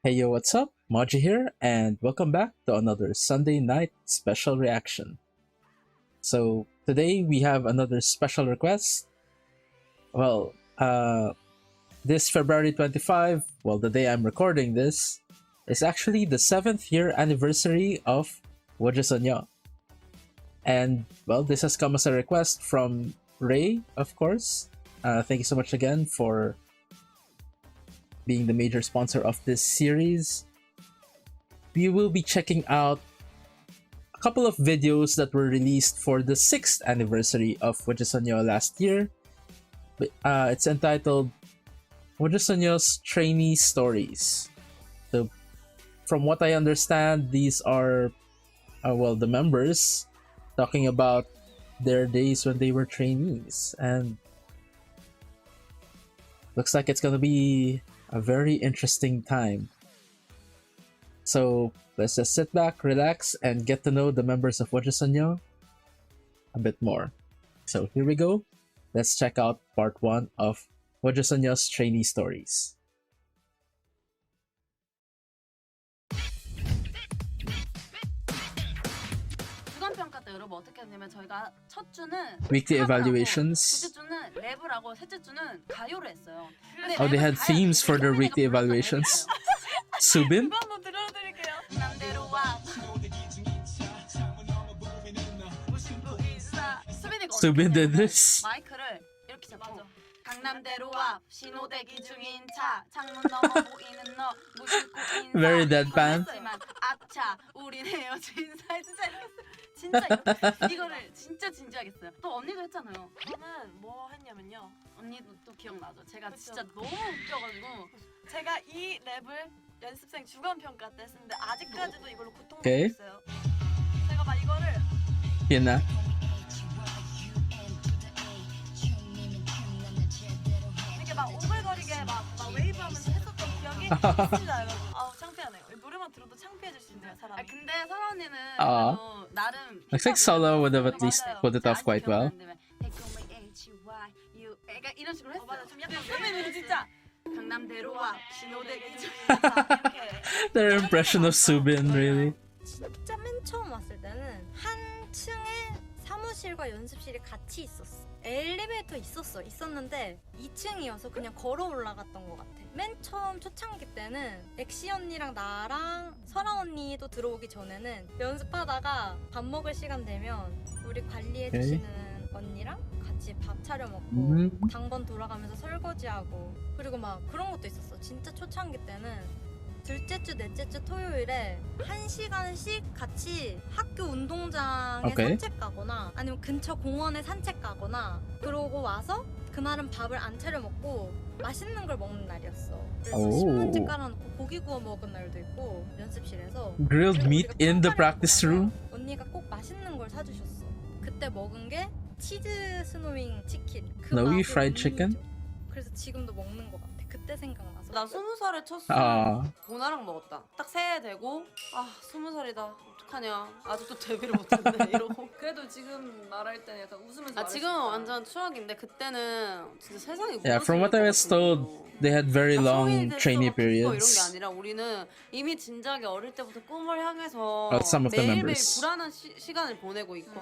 Hey yo, what's up? Maji here, and welcome back to another Sunday night special reaction. So, today we have another special request. Well, this February 25, well, the day I'm recording this, is actually the 7th year anniversary of WJSN. And, well, this has come as a request from Ray, of course. Thank you so much again for being the major sponsor of this series. We will be checking out a couple of videos that were released for the 6th anniversary of WJSN last year. It's entitled WJSN's Trainee Stories. So, from what I understand, these are, the members talking about their days when they were trainees. And looks like it's gonna be a very interesting time. So let's just sit back, relax, and get to know the members of WJSN a bit more. So here we go. Let's check out part 1 of WJSN's Trainee Stories. 주간평가 때 여러분 어떻게 했냐면 저희가 첫 주는 Weekly 팝을 하고, evaluations. 둘째 주는 랩을 하고 셋째 주는 가요를 했어요. Oh, they had themes for their weekly evaluations. Subin? 이거 한번 들려드릴게요. 남대로 와. Subin did this. 마이크를 이렇게 잡고 강남대로 앞 신호대기 중인 차 창문 넘어 보이는 너 무심코 인사 Very deadpan. 건넸지만 아차 우린 헤어진 사이 진짜 이거를 진짜 진지하게 했어요. 또 언니도 했잖아요. 저는 뭐 했냐면요. 언니도 또 기억나죠? 제가 그쵸. 진짜 너무 웃겨가지고 제가 이 랩을 연습생 주간평가 때 했는데 아직까지도 이걸로 고통받고 오케이. 있어요. 제가 막 이거를 Yun na. 이렇게 막 오글거리게 막 웨이브하면서 했었던 기억이 있습니다, 여러분. 아우 창피하네요. 노래만 들어도 창피해질 수 있네요, 사람이. 근데 설아 언니는 아. 그래도 나름 Looks like Solo would have at least put it off quite well. 약간 이런 식으로 했어요. 맞아, 좀 약간 수빈이는 진짜 강남대로 와 신호대기 중 이렇게. Their impression of Subin, really. 진짜 맨 처음 왔을 때는 한 층에 사무실과 연습실이 같이 있었어. 엘리베이터 있었는데 2층이어서 그냥 걸어 올라갔던 것 같아. 맨 처음 초창기 때는 엑시 언니랑 나랑 설아 언니도 들어오기 전에는 연습하다가 밥 먹을 시간 되면 우리 관리해주시는 언니랑 같이 밥 차려 먹고 당번 돌아가면서 설거지하고 그리고 막 그런 것도 있었어. 진짜 초창기 때는 둘째 주, 넷째 주 토요일에 1시간씩 같이 학교 운동장에 오케이. 산책 가거나 아니면 근처 공원에 산책 가거나 그러고 와서 그날은 밥을 안 차려 먹고 맛있는 걸 먹는 날이었어. 그래서 오. 신문지 깔아놓고 고기 구워 먹은 날도 있고 연습실에서 Grilled 그리고 meat 우리가 in the 평가를 practice 먹으면 room. 언니가 꼭 맛있는 걸 사주셨어. 그때 먹은 게 치즈 스노윙 치킨. 그 Snowy 맛이 fried 못 chicken? 잊어. 그래서 지금도 먹는 것 같아. 그때 생각나서. 나 20살에 첫 술 아. 보나랑 먹었다. 딱 새해 되고 20살이다. 어떡하냐. 아직도 데뷔를 못했네 이러고. 그래도 지금 말할 때는 약간 웃으면서 지금은 완전 추억인데 그때는 진짜 세상이 Yeah, from what I was told, they had very long trainee 이런 게 periods. 아니라 우리는 이미 진작에 어릴 때부터 꿈을 향해서 Some of the 매일매일 members. 불안한 시간을 보내고 있고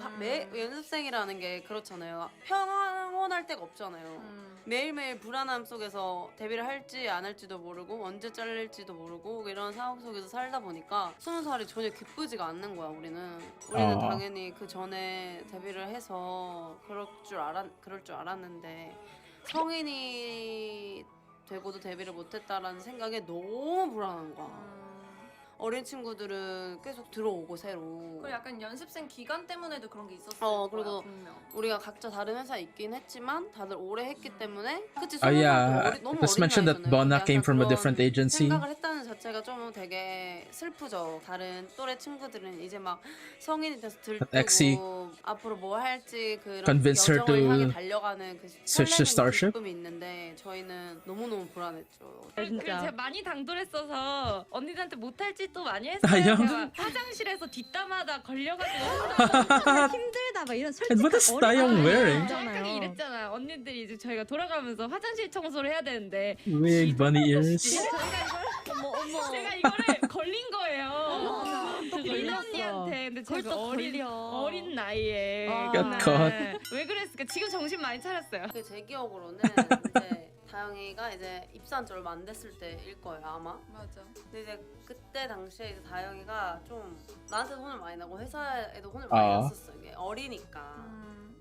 연습생이라는 게 그렇잖아요. 평온할 데가 없잖아요. 매일매일 불안함 속에서 데뷔를 할지 안 할지도 모르고 언제 잘릴지도 모르고 이런 상황 속에서 살다 보니까 20살이 전혀 기쁘지가 않는 거야. 우리는 당연히 그 전에 데뷔를 해서 그럴 줄 알았는데 성인이 되고도 데뷔를 못했다라는 생각에 너무 불안한 거야. 어린 친구들은 계속 들어오고 새로. 그리고 약간 연습생 기간 때문에도 그런 게 있었어요. 그리고 분명. 우리가 각자 다른 회사에 있긴 했지만 다들 오래 했기 때문에 그치 Yeah, 너무 it was mentioned that Bona came from a different agency. 생각을 했다는 자체가 좀 되게 슬프죠. 다른 또래 친구들은 이제 막 성인이 돼서 Exy 들뜨고 앞으로 뭐 할지 그런 convinced her 여정을 향해 to 달려가는 그 switch to 설레는 Starship. 기쁨이 있는데 저희는 너무너무 불안했죠. 제가 많이 당돌했어서 언니들한테 못할지 또 많이 아, 했어요. 형? 제가 화장실에서 뒷담화다 걸려가지고 힘들다 막 이런 And what is Taeyong wearing? 정확하게 이랬잖아요. 언니들이 이제 저희가 돌아가면서 화장실 청소를 해야 되는데 Wig bunny ears. 제가 이거를 걸린 거예요. 또 린 걸렸어. 언니한테. 근데 그걸 제가 또 걸려. 어린 나이에. 아. 그거는 왜 그랬을까? 지금 정신 많이 차렸어요. 그제 기억으로는 이제 다영이가 이제 입사한 지 얼마 안 됐을 때일 거예요 아마. 맞아. 근데 이제 그때 당시에 이제 다영이가 좀 나한테 혼을 많이 나고 회사에도 혼을 많이 아. 났었어. 이게 어리니까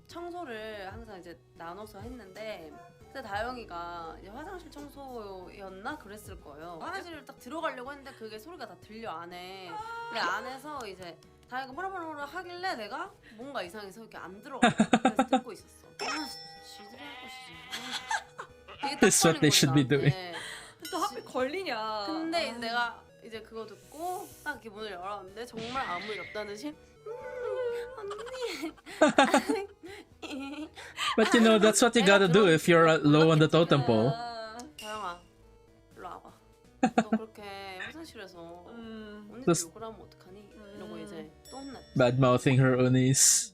청소를 항상 이제 나눠서 했는데 그때 다영이가 이제 화장실 청소였나 그랬을 거예요. 화장실을 딱 들어가려고 했는데 그게 소리가 다 들려 안에. 근데 안에서 이제 다영이가 뭐라 하길래 내가 뭔가 이상해서 이렇게 안 들어가. 그래서 듣고 있었어. 아, 지들이 할 것이지. 되게 딱 That's what they 걸린 should be 거지, doing. 나한테. 또 하필 걸리냐. 근데 이제 내가 이제 그거 듣고 딱 이렇게 문을 열었는데 정말 아무 일 없다는 듯이 언니 But you know, that's what you gotta do if you're low on the totem pole. 다영아 일로 와봐. 너 그렇게 화장실에서 언니들 Just- 욕을 하면 어떡하니? 이러고 이제 또 혼났지. Bad mouthing her unis.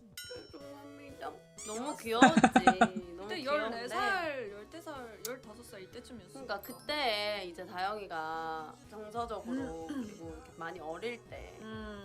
죄송합니다. 너무 귀여웠지. 너무 그때 귀여운데 14살, 14살, 15살 이때쯤이었어. 그러니까 그때 이제 다영이가 정서적으로 그리고 이렇게 많이 어릴 때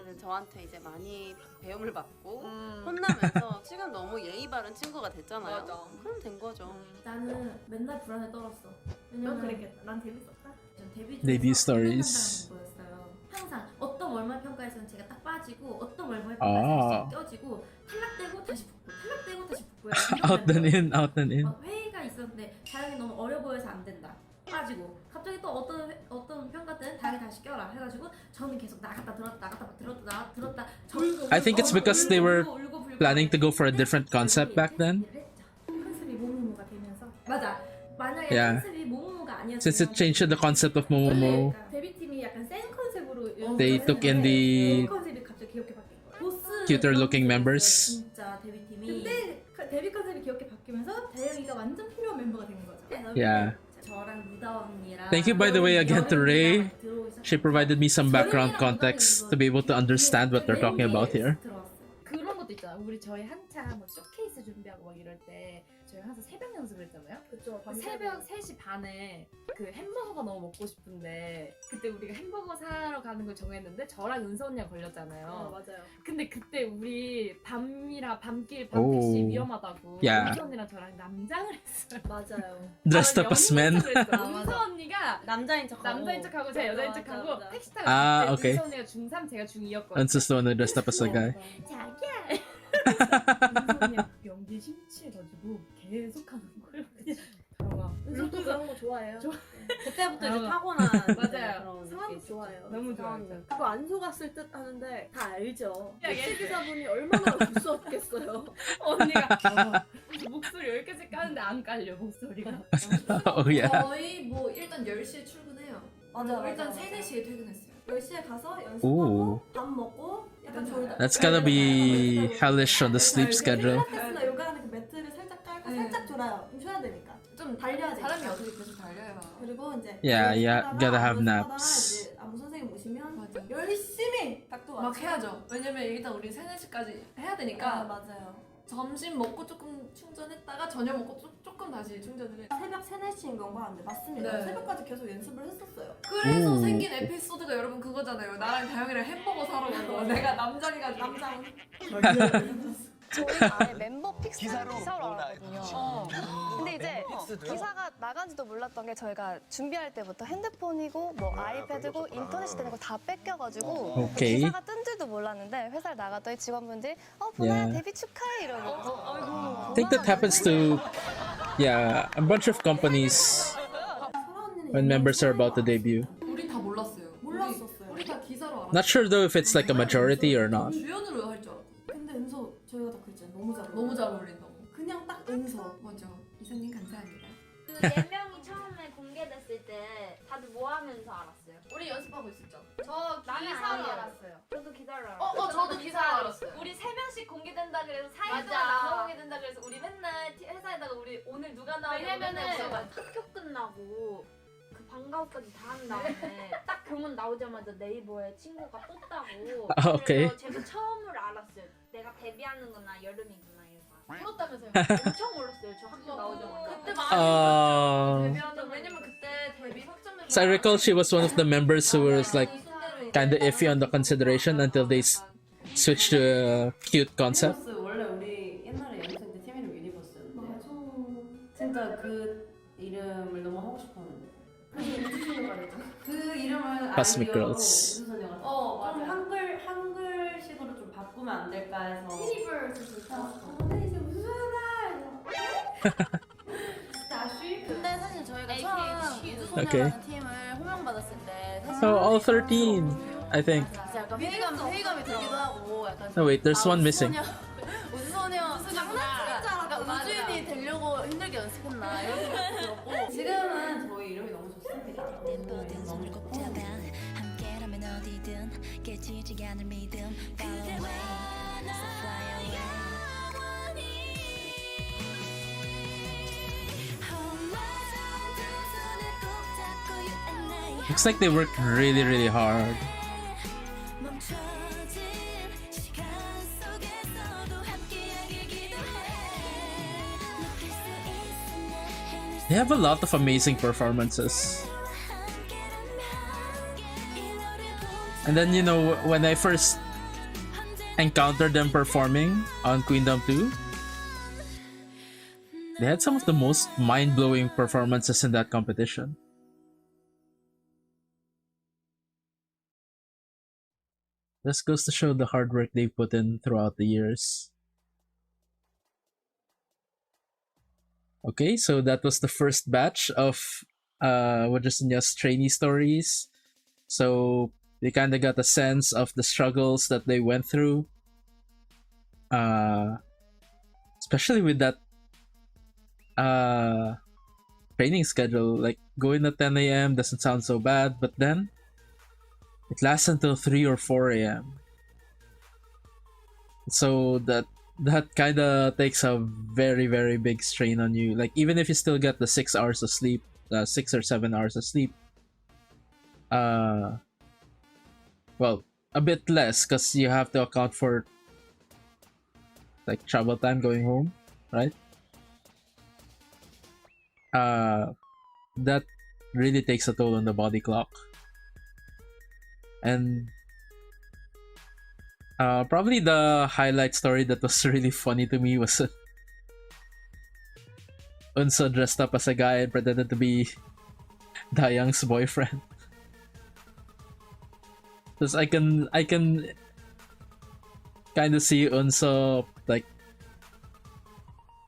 이제 저한테 이제 많이 배움을 받고 혼나면서 지금 너무 예의 바른 친구가 됐잖아요. 맞아. 그럼 된 거죠. 나는 맨날 불안에 떨었어. 왜냐면 그랬겠다. 난 재밌었다. 전 데뷔 Debut 중에서 stories. 거였어요. 항상 어떤 월말 평가에서는 제가 딱 빠지고 어떤 월말 아. 평가에서는 껴지고 탈락되고 다시 붙고 탈락되고 다시 붙고요. 이런 Out then 멤버. in, out then in. 회의가 있었는데 다영이 너무 어려 보여서 안 된다. 빠지고 갑자기 또 어떤 평가 때는 다영이 다시 껴라 해가지고 저는 계속 나갔다 들었다 I think it's because they were planning to go for a different concept back then. 컨셉이 모모모가 되면서 맞아. 만약에 Yeah. 컨셉이 모모모가 아니었으면 Since it changed the concept of Momomo, 데뷔팀이 약간 센 컨셉으로 they took in the 컨셉이 갑자기 귀엽게 바뀐 거야. 보스 cuter looking 컨셉이었어요, members. 진짜 데뷔팀이. 근데 데뷔 컨셉이 귀엽게 바뀌면서 다영이가 완전 필요한 멤버가 된 거죠. Yeah. 저랑 루다 언니랑 Thank you, by the way, again to Ray. 들어오기 She provided me some background context to be able to understand what they're talking about here. 그런 것도 있잖아. 우리 저희 한참 뭐 쇼케이스 준비하고 막 이럴 때 저희 항상 새벽 연습을 했잖아요. 그쵸. 새벽 3시 반에 그 햄버거가 너무 먹고 싶은데 그때 우리가 햄버거 사러 가는 걸 정했는데 저랑 은서 언니가 걸렸잖아요. 맞아요. 근데 그때 우리 밤길 오. 밤택시 위험하다고 야. 은서 언니랑 저랑 남장을 했어요. 맞아요. Dressed up as men. 은서 언니가 남자인 척하고 남자인 척하고 제가 여자인 맞아, 척하고 맞아. 택시 타고 아, 갔을 때 오케이. 은서 언니가 중3 제가 중2였거든요. Unsus the one who dressed up as a guy. 자기야. 은서 언니가 연기 심취해가지고 계속 하는 거예요. 그냥. 은서도 그런 거 좋아해요. 그때부터 이제 아, 타고난 맞아요. 그런 상황 게 좋아요. 너무 좋아요. 그거 안 속았을 듯 하는데 다 알죠. 야, 얘- 택시기사분이 얼마나 무서웠겠어요. 언니가 목소리 여기까지 까는데 안 깔려 목소리가. Oh yeah. 저희 뭐 일단 10시에 출근해요. 맞아, 일단 맞아, 3, 4시에 퇴근했어요. 10시에 가서 Ooh. 연습하고 밥 먹고 약간 졸다. That's gotta be hellish on the sleep schedule. 필라테스나 요가하는 그 매트를 살짝 깔고 살짝 졸아요. 좀 쉬어야 되니까. 좀 달려야 되니까. 사람이 어떻게 계속 달려요. 그리고 이제 Yeah, yeah, 연습하다가 gotta have 연습하다가 naps. 이제 안무 선생님 오시면 맞아. 열심히 닭도 막 해야죠. 왜냐면 일단 우리 3, 4시까지 해야 되니까 맞아요. 점심 먹고 조금 충전했다가 저녁 먹고 조금 다시 충전을 해. 새벽 3, 4시인 건가 한데 맞습니다. 네. 새벽까지 계속 연습을 했었어요. 그래서 오. 생긴 에피소드가 여러분 그거잖아요. 나랑 다영이랑 햄버거 사러 가고 내가 남장이가 남장. 저희는 아예 멤버 픽스 기사로 기사로 뭐나 알았거든요. 근데 이제 기사가 나간지도 몰랐던 게 저희가 준비할 때부터 핸드폰이고 뭐 아이패드고 인터넷이 되는 거 다 뺏겨가지고 오케이. 기사가 뜬 줄도 몰랐는데 회사를 나갔더니 직원분들이 보나야 Yeah. 데뷔 축하해 이러고 I think that happens to, yeah, a bunch of companies when members are about to debut. 우리 다 몰랐어요. 몰랐었어요. 우리 다 기사로 알았어요. Not sure though if it's like a majority or not. 주연으로 할 줄 알았어. 근데 은서 저희가 다 그랬잖아요. 너무 잘 너무 잘 어울린다고. 그냥 딱 은서. 맞아. 이사님 감사합니다. 그 4명이 처음에 공개됐을 때 다들 뭐 하면서 알았어요? 우리 연습하고 있었죠. 저 나는 기사로 아니에요. 알았어요. 저도 기사로 알았어요. 저도 기사로 알았어요. 우리 3명씩 공개된다 그래서 4일 맞아. 동안 나눠 공개된다 그래서 우리 맨날 회사에다가 우리 오늘 누가 나오냐고 왜냐면은 맨날 물어봐요. 학교 끝나고 그 방과후까지 다 한 다음에 딱 교문 나오자마자 네이버에 친구가 떴다고. 아, 오케이. 그래서 제가 처음으로 알았어요. 내가 데뷔하는구나 여름이구나 이래서. 울었다면서요. 엄청 울었어요. 저 학교 나오자마자. 그때 많이 Uh, 데뷔하는 왜냐면 그때 데뷔 확정을 So I recall she was one of the members who was like kind of iffy on the consideration until they switched to a cute concept. 유니버스 원래 우리 옛날에 연습생 때 팀 이름 유니버스였는데 진짜 그 이름을 너무 하고 싶었는데 그 이름을 Cosmic 아이디어로 Girls. 우주소녀가 좀 한글식으로 좀 바꾸면 안 될까 해서 유니버스 이제 우주소녀다. 근데 사실 저희가 AKG. 처음 Okay. 우주소녀라는 팀을 호명받았을 때 사실 So all 13, I think. 진짜 약간 회의감이 들기도 하고 약간 No, wait, there's one missing. 우주소녀 장난치는 줄 알았다. 우주인이 되려고 힘들게 연습했나 이런 생각이 들었고 지금은 저희 이름이 너무 좋습니다. 너무 좋고 함께라면 어디든 깨지지 않을 믿음 Follow away, so fly away. Looks like they worked really, really hard. They have a lot of amazing performances. And then, you know, when I first encountered them performing on Queendom 2, they had some of the most mind-blowing performances in that competition. This goes to show the hard work they put in throughout the years. Okay, so that was the first batch of WJSN's trainee stories. So we kind of got a sense of the struggles that they went through. Especially with that training schedule. Like going at 10 a.m. doesn't sound so bad, but then it lasts until 3 or 4 a.m. So that kind of takes a very, very big strain on you. Like even if you still get the 6 hours of sleep, 6 or 7 hours of sleep, well, a bit less because you have to account for like travel time going home, right? That really takes a toll on the body clock. And probably the highlight story that was really funny to me was Unso dressed up as a guy and pretended to be Dayang's boyfriend. Because I can kind of see Unso like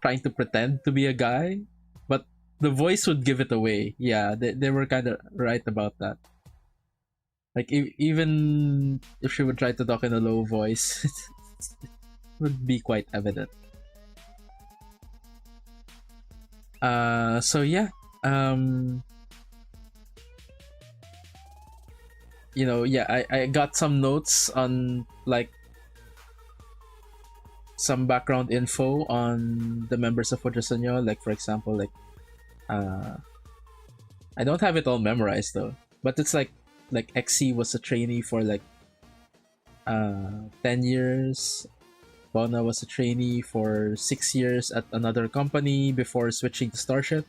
trying to pretend to be a guy, but the voice would give it away. Yeah, they were kind of right about that. Like even if she would try to talk in a low voice, it would be quite evident. So yeah, you know, yeah, I got some notes on like some background info on the members of WJSN. Like for example, like I don't have it all memorized though, but it's like XC was a trainee for like 10 years. Bona was a trainee for 6 years at another company before switching to Starship.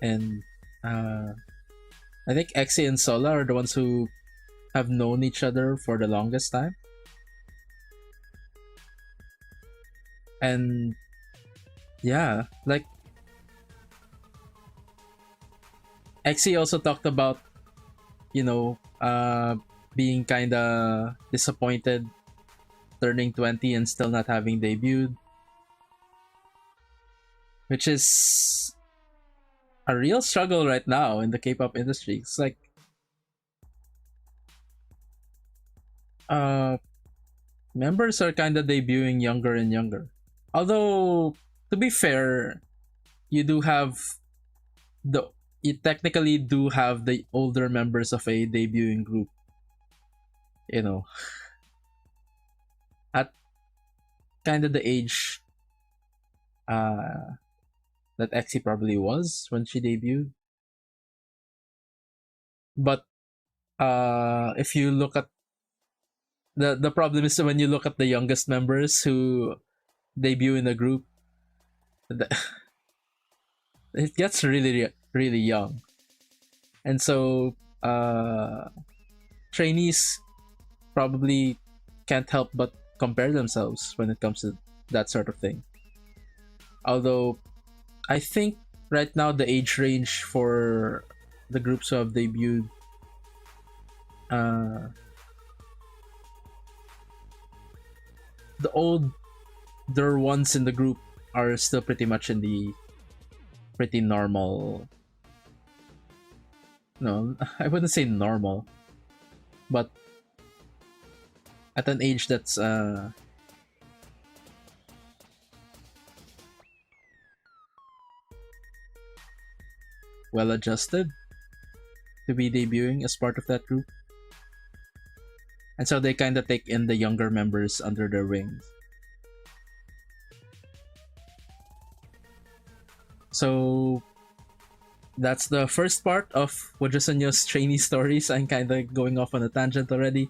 And I think XC and Sola are the ones who have known each other for the longest time. And yeah, like XC also talked about, you know, being kind of disappointed turning 20 and still not having debuted, which is a real struggle right now in the K-pop industry. It's like members are kind of debuting younger and younger. Although, to be fair, you technically do have the older members of a debuting group, you know, at kind of the age that Exy probably was when she debuted. But if you look at the problem is when you look at the youngest members who debut in a group, it gets really really young. And so trainees probably can't help but compare themselves when it comes to that sort of thing. Although I think right now the age range for the groups who have debuted the older ones in the group are still pretty much in the pretty normal, no, I wouldn't say normal, but at an age that's well adjusted to be debuting as part of that group. And so they kind of take in the younger members under their wings. So that's the first part of WJSN's trainee stories. I'm kind of going off on a tangent already.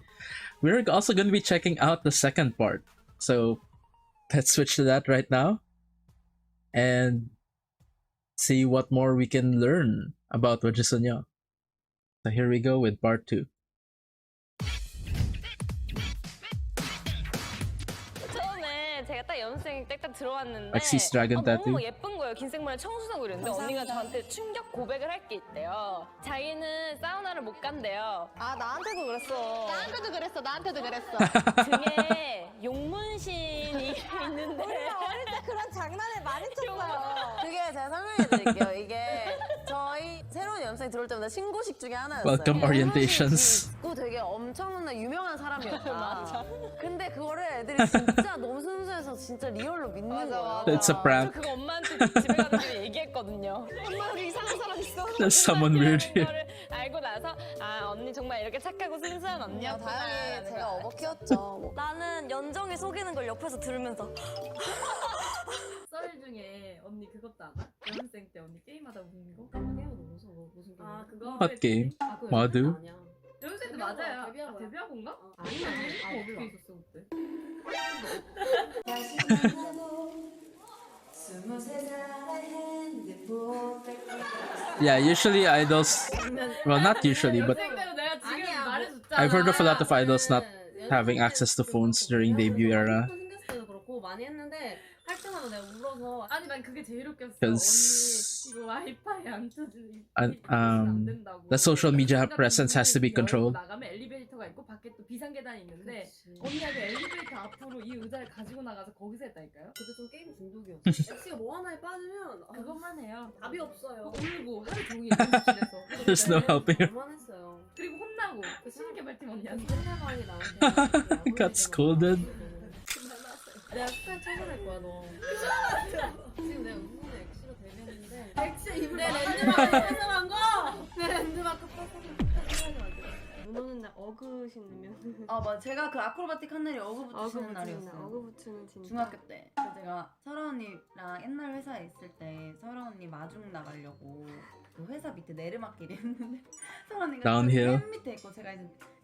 We're also going to be checking out the second part. So let's switch to that right now and see what more we can learn about WJSN. So here we go with part 2. 처음에 제가 딱 연습생 때 딱 들어왔는데 Like Sea's dragon tattoo. 너무 예쁜 거예요. 긴 생머리 청순하고 이랬는데 언니가 저한테 충격 고백을 할 게 있대요. 자기는 사우나를 못 간대요. 아 나한테도 그랬어. 나한테도 그랬어. 나한테도 그랬어. 등에 용문신이 있는데 우리가 어릴 때 그런 장난을 많이 쳤어요. 그게 제가 설명해 드릴게요. 이게 저희 새로운 연습생 들어올 때마다 신고식 중에 하나였어요. Welcome orientations. 그 되게 엄청난 유명한 사람이었다. 맞아. 근데 그거를 애들이 진짜 너무 순수해서 진짜 리얼로 믿는 거예요. It's a prank. 저 그거 엄마한테 집에 가는 길에 얘기했거든요. 엄마 우리 이상한 사람 있어. There's someone weird here. 거를 알고 나서 아 언니 정말 이렇게 착하고 순수한 언니였구나. 다행히 제가 어버 키웠죠. 나는 연정이 속이는 걸 옆에서 들으면서 썰 중에 언니 그것도 알아? 연습생 때 언니 게임하다 우는 거? 까먹게요 너 무슨 게임? 아 그거 What game? 아 그거 마두? 연습생 때 맞아요. 데뷔하고인가? 아니 어떻게 있었어 그때? Yeah, usually idols, well, not usually, but 내가 지금 말해줬잖아. I've heard of a lot of idols not having access to phones during debut era. 생겼을 때도 그렇고 많이 했는데 할 때마다 내가 울어서 아니 난 그게 제일 웃겼어. Because 언니 이거 와이파이 안 터지는 and, the social media presence has to be controlled. 나가면 엘리베이터가 있고 밖에 또 비상 계단이 있는데 언니가 그 엘리베이터 앞으로 이 의자를 가지고 나가서 거기서 했다니까요. 그때 좀 게임 중독이었어. X가 뭐 하나에 빠지면 그것만 해요. 답이 없어요. 울고 하루 종일 연습실에서. There's no helping her. 그만 했어요. 그리고 혼나고 그 신개발팀 언니한테. 상대방이 나한테 Got scolded. 내가 스타일 찾아낼 거야 너. 지금 내가 우주소녀 X로 데뷔했는데 X 입을 내 랜드마크 뺏어간 거! 내 랜드마크 뺏어간 거. 눈 오는 날 어그 신으면 아 맞아. 제가 그 아크로바틱 한 날이 어그 붙이는 날이었어요. 어그 붙이는 진짜 중학교 때. 그래서 제가 설아 언니랑 옛날 회사에 있을 때 설아 언니 마중 나가려고 그 회사 밑에 내리막길이 있는데 설아 언니가 Downhill. 맨 밑에 있고 제가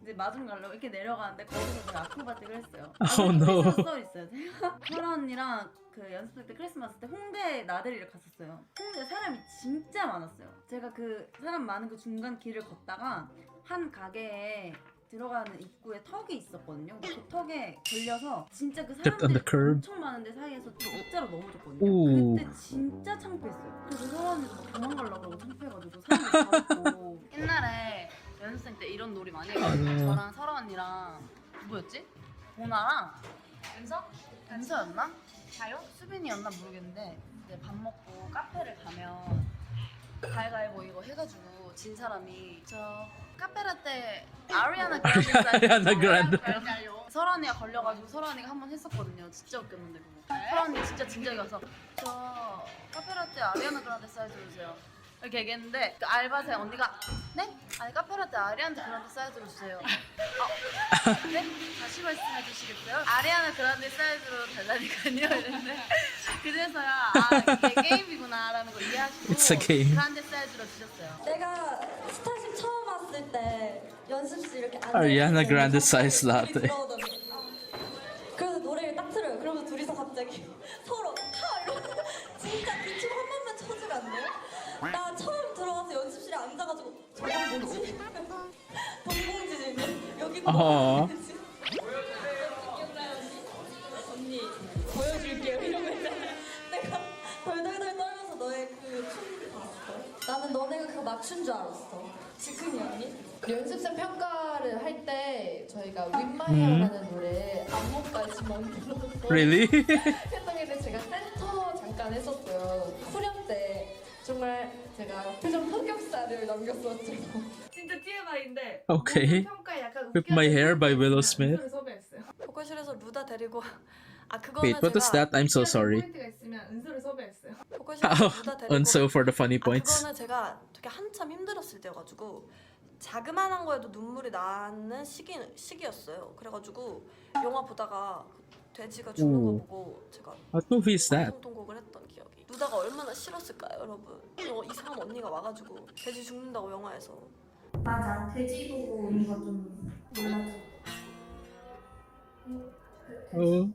이제 마중 가려고 이렇게 내려가는데 거기서 제가 아크로바틱을 했어요. Oh no. 써 있어요. 제가 설아 언니랑 그 연습생 때 크리스마스 때 홍대 나들이를 갔었어요. 홍대 사람이 진짜 많았어요. 제가 그 사람 많은 그 중간 길을 걷다가 한 가게에 들어가는 입구에 턱이 있었거든요. 그 턱에 걸려서 진짜 그 Tripped on the 사람들이 curb. 엄청 많은데 사이에서 진짜로 넘어졌거든요. 오. 그때 진짜 창피했어요. 그래서 설아 언니도 막 도망가려고 그러고 창피해가지고 사람들 다 있고. 옛날에 연습생 때 이런 놀이 많이 했거든요. 저랑 설아 언니랑 누구였지? 보나랑 은서였나? 자요? 수빈이었나 모르겠는데 이제 밥 먹고 카페를 가면 가위바위보 이거 해가지고 진 사람이 저 카페라떼 아리아나 Ariana Grande. 설아 언니가 걸려가지고 설아 언니가 한 번 했었거든요. 진짜 웃겼는데 그거. 설아 언니 진짜 진작에 가서 저 카페라떼 아리아나 그란데 사이즈로 주세요. 이렇게 얘기했는데 그 알바생 언니가 네? 아니 카페라떼 아리아나 그란데 사이즈로 주세요. 네? 다시 말씀해 주시겠어요? 아리아나 그란데 사이즈로 달라니까요. 이랬는데 그래서야 아 이게 게임이구나 라는 걸 이해하시고 It's a game. 그란데 사이즈로 주셨어요. 내가 스타쉽 처음 왔을 때 연습실 이렇게 Ariana Grande size latte. 그래서 노래를 딱 틀어요. 그러면 둘이서 갑자기 서로 타 이러고 진짜 기침 한 번만 쳐주면 안 돼요? 나 처음 들어와서 연습실에 앉아가지고 저건 뭐지? 동공지진 여기 Aw. 언니 보여줄게요 이러고 있잖아. 내가 덜덜덜 떨면서 너의 그춤 봤어. 나는 너네가 그거 맞춘 줄 알았어. 지금이 언니? 연습생 평가를 할 때 저희가 윗마이어라는 노래 안무까지 만들어서 Really? 했던 게 제가 센터 잠깐 했었어요. 후렴 때 정말 제가 표정 흑역사를 남겼었죠. 진짜 TMI인데 Okay. 평가에 약간 Whip My Hair by Willow Smith. 은서를 섭외했어요. 보컬실에서 루다 데리고 그거는 Wait, what was that? I'm so sorry. 포인트가 있으면 은서를 섭외했어요. 보컬실에서 루다 데리고 Unso for the funny points. 그거는 제가 되게 한참 힘들었을 때여가지고 자그만한 거에도 눈물이 나는 시기였어요. 그래가지고 영화 보다가 돼지가 죽는 거 오. 보고 제가 What movie is that? 통곡을 했던 기억이. 루다가 얼마나 싫었을까요, 여러분? 이상한 언니가 와가지고 돼지 죽는다고 영화에서. 맞아. 돼지 보고 온 거 좀 놀랐어. Oh,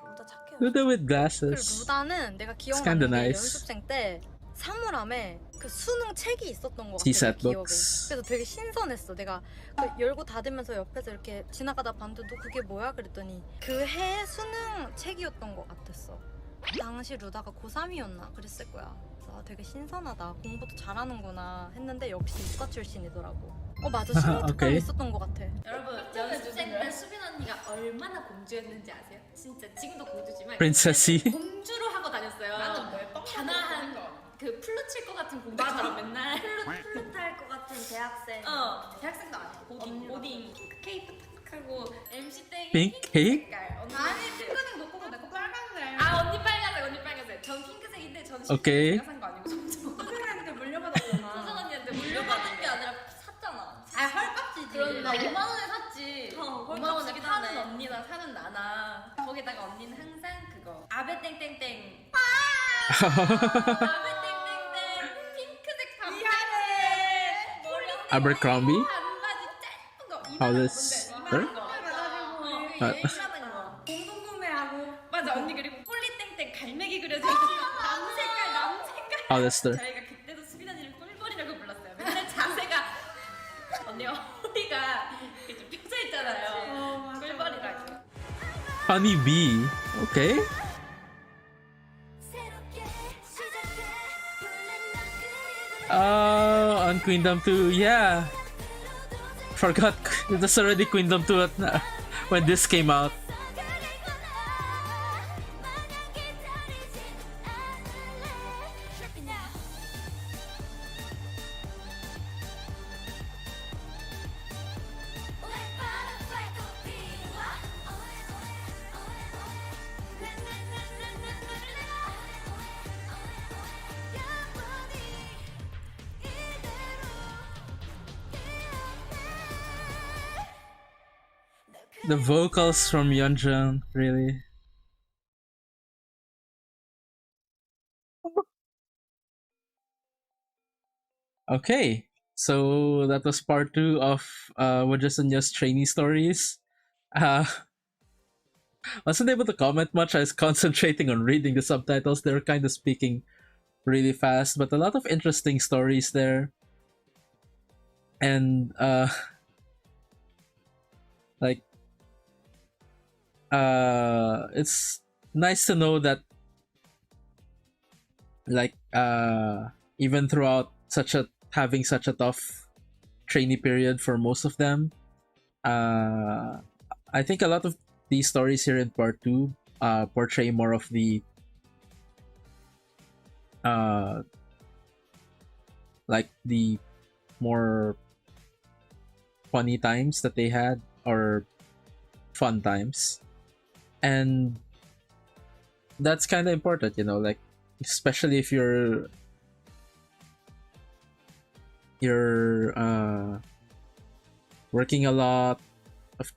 루다 착해요. Luda with 그리고 glasses. 루다는 내가 kinda 기억나는 게 nice. 연습생 때 사물함에 그 수능 책이 있었던 것 같아. T-set 내 기억에. books. 그래서 되게 신선했어. 내가 그 열고 닫으면서 옆에서 이렇게 지나가다 봤는데 너 그게 뭐야? 그랬더니 그 해 수능 책이었던 것 같았어. 당시 루다가 고3이었나 그랬을 거야. 그래서 되게 신선하다. 공부도 잘하는구나 했는데 역시 이과 출신이더라고. 맞아. 수능 특강 오케이. 있었던 것 같아. 여러분 연습생 때 수빈 언니가 얼마나 공주였는지 아세요? 진짜 지금도 공주지만 Princessy. 공주로 하고 다녔어요. 나는 단아한 그 플룻 칠 것 같은 공주처럼 맨날 플루트 할것 같은 대학생. 대학생도 아니고 오딩 핑크 케이프 탁 하고 MC 때 Pink cake? 색깔 언니 아니 핑크색 너 거고 내거 빨간색. 언니 빨간색 전 핑크색인데 전 오케이. 제가 산 거 아니고 소정 선생님한테 물려받았잖아. 소정 언니한테 물려받은 게 아니라 샀잖아. 헐값이지. 그럼 나 5만 원에 샀지. 5만 원에 헐값이긴 파는 하네. 언니랑 사는 나나. 거기다가 언니는 항상 그거 아베 땡땡땡. 아베 땡땡땡 핑크색 반바지. 폴리땡 Abercrombie? 반바지 짧은 거. Hollister? 이만한 거. 이만한 거. 공동구매하고 맞아 언니 그리고 폴리땡땡 갈매기 그려져 있는 남 색깔. Hollister. 저희가 그때도 수빈 언니를 꿀벌이라고 불렀어요. 맨날 자세가 언니가 허리가 이렇게 좀 펴져 있잖아요. 꿀벌이라고. Honey Bee. Okay. On Queendom 2, yeah. Forgot it was already Queendom 2 when this came out. The vocals from Yeonjung, really. Okay, so that was part 2 of WJSN's trainee stories. Wasn't able to comment much. I was concentrating on reading the subtitles. They were kind of speaking really fast, but a lot of interesting stories there. And it's nice to know that even throughout having such a tough trainee period for most of them, I think a lot of these stories here in part 2 portray more of the the more funny times that they had, or fun times, and that's kind of important, especially if you're working a lot of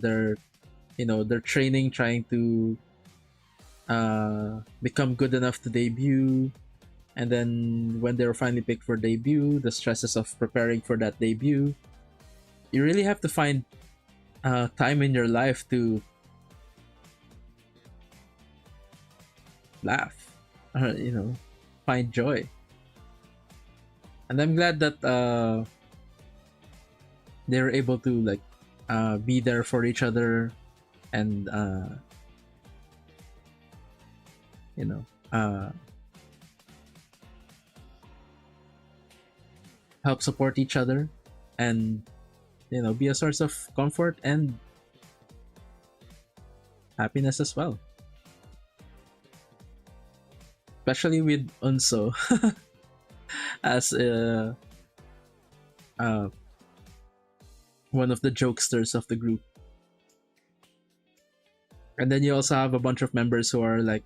they're training, trying to become good enough to debut, and then when they're finally picked for debut, the stresses of preparing for that debut. You really have to find time in your life to laugh, or find joy. And I'm glad that they were able to like be there for each other and you know help support each other and be a source of comfort and happiness as well, especially with Unso as one of the jokesters of the group. And then you also have a bunch of members who are like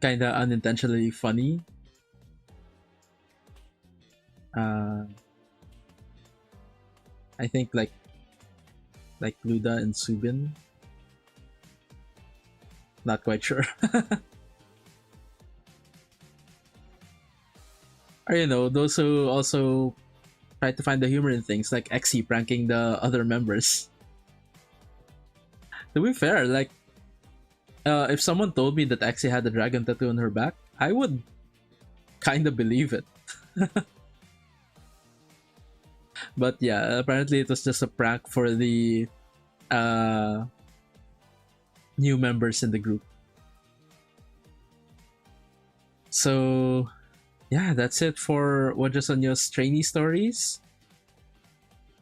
kind of unintentionally funny. I think like Luda and Subin. Not quite sure. Or those who also try to find the humor in things, like Exy pranking the other members. To be fair, like if someone told me that Exy had a dragon tattoo on her back, I would kind of believe it. But yeah, apparently it was just a prank for the new members in the group. So yeah, that's it for WJSN's trainee stories.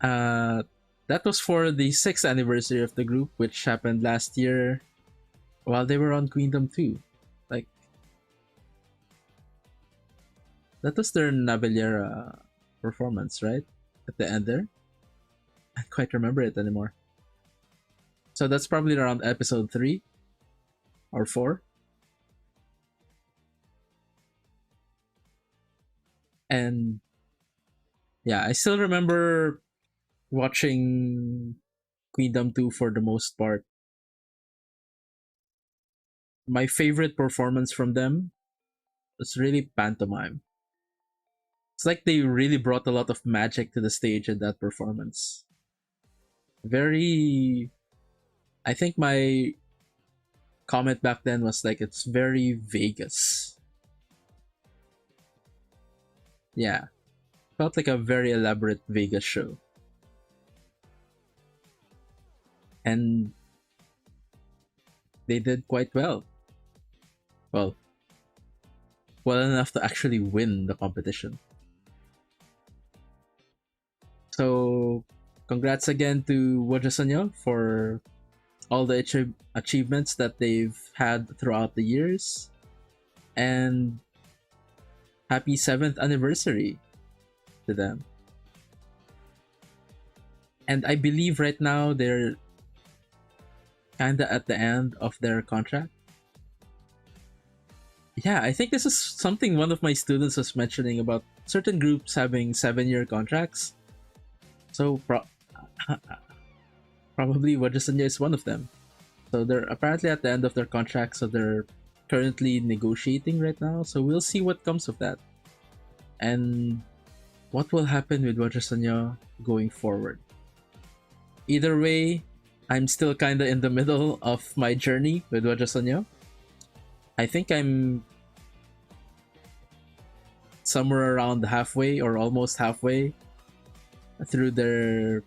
That was for the 6th anniversary of the group, which happened last year while they were on Queendom 2. Like, that was their Navillera performance, right? At the end there. I can't quite remember it anymore. So that's probably around episode 3 or 4. And yeah, I still remember watching Queendom 2 for the most part. My favorite performance from them was really pantomime. It's like they really brought a lot of magic to the stage in that performance. I think my comment back then was like, it's very Vegas. Yeah. Felt like a very elaborate Vegas show. And they did quite well. Well enough to actually win the competition. So, congrats again to WJSN for all the achievements that they've had throughout the years. And happy 7th anniversary to them. And I believe right now they're kinda at the end of their contract. Yeah, I think this is something one of my students was mentioning about certain groups having 7-year contracts. So probably WJSN is one of them. So they're apparently at the end of their contract, so they're currently negotiating right now. So we'll see what comes of that. And what will happen with WJSN going forward. Either way, I'm still kinda in the middle of my journey with WJSN. I think I'm somewhere around halfway or almost halfway through their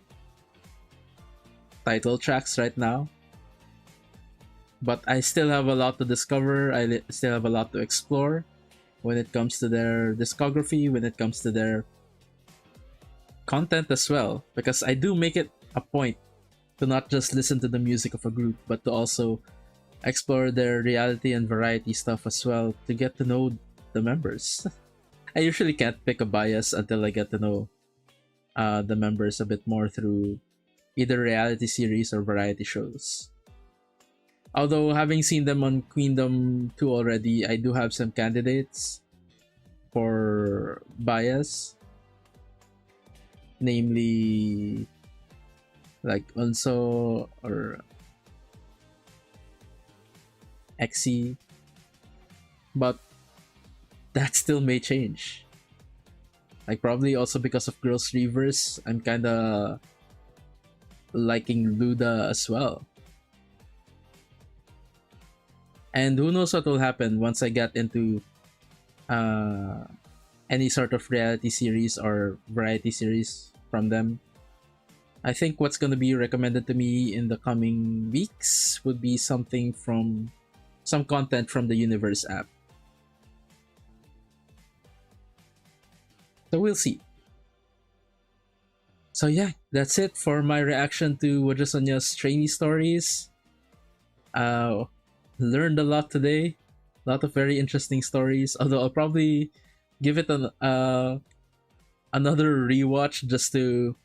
title tracks right now. But I still have a lot to discover. I still have a lot to explore when it comes to their discography, when it comes to their content as well. Because I do make it a point to not just listen to the music of a group, but to also explore their reality and variety stuff as well, to get to know the members. I usually can't pick a bias until I get to know the members a bit more through either reality series or variety shows. Although having seen them on Queendom 2 already, I do have some candidates for bias. Namely, like Unso or Exy. But that still may change. Like probably also because of Girls Reverse, I'm kinda liking Luda as well. And who knows what will happen once I get into any sort of reality series or variety series from them. I think what's going to be recommended to me in the coming weeks would be some content from the Universe app. So we'll see. So yeah, that's it for my reaction to WJSN's Trainee stories. Learned a lot today. A lot of very interesting stories. Although I'll probably give it another rewatch just to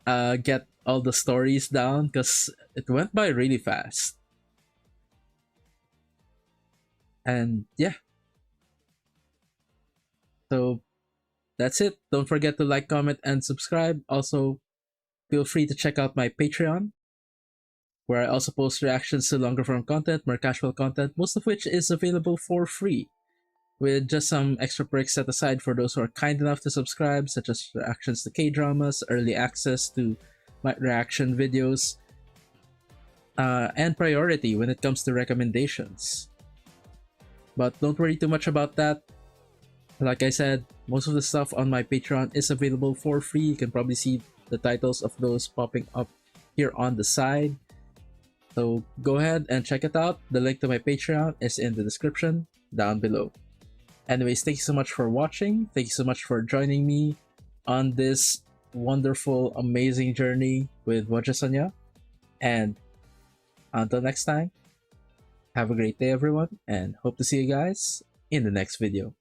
get all the stories down, because it went by really fast. And yeah. So that's it. Don't forget to like, comment, and subscribe. Also, feel free to check out my Patreon, where I also post reactions to longer form content, more casual content, most of which is available for free, with just some extra perks set aside for those who are kind enough to subscribe, such as reactions to K-dramas, early access to my reaction videos, and priority when it comes to recommendations. But don't worry too much about that. Like I said, most of the stuff on my Patreon is available for free. You can probably see the titles of those popping up here on the side. So go ahead and check it out. The link to my Patreon is in the description down below. Anyways, thank you so much for watching. Thank you so much for joining me on this wonderful, amazing journey with WJSN. And until next time, have a great day everyone, and hope to see you guys in the next video.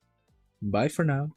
Bye for now.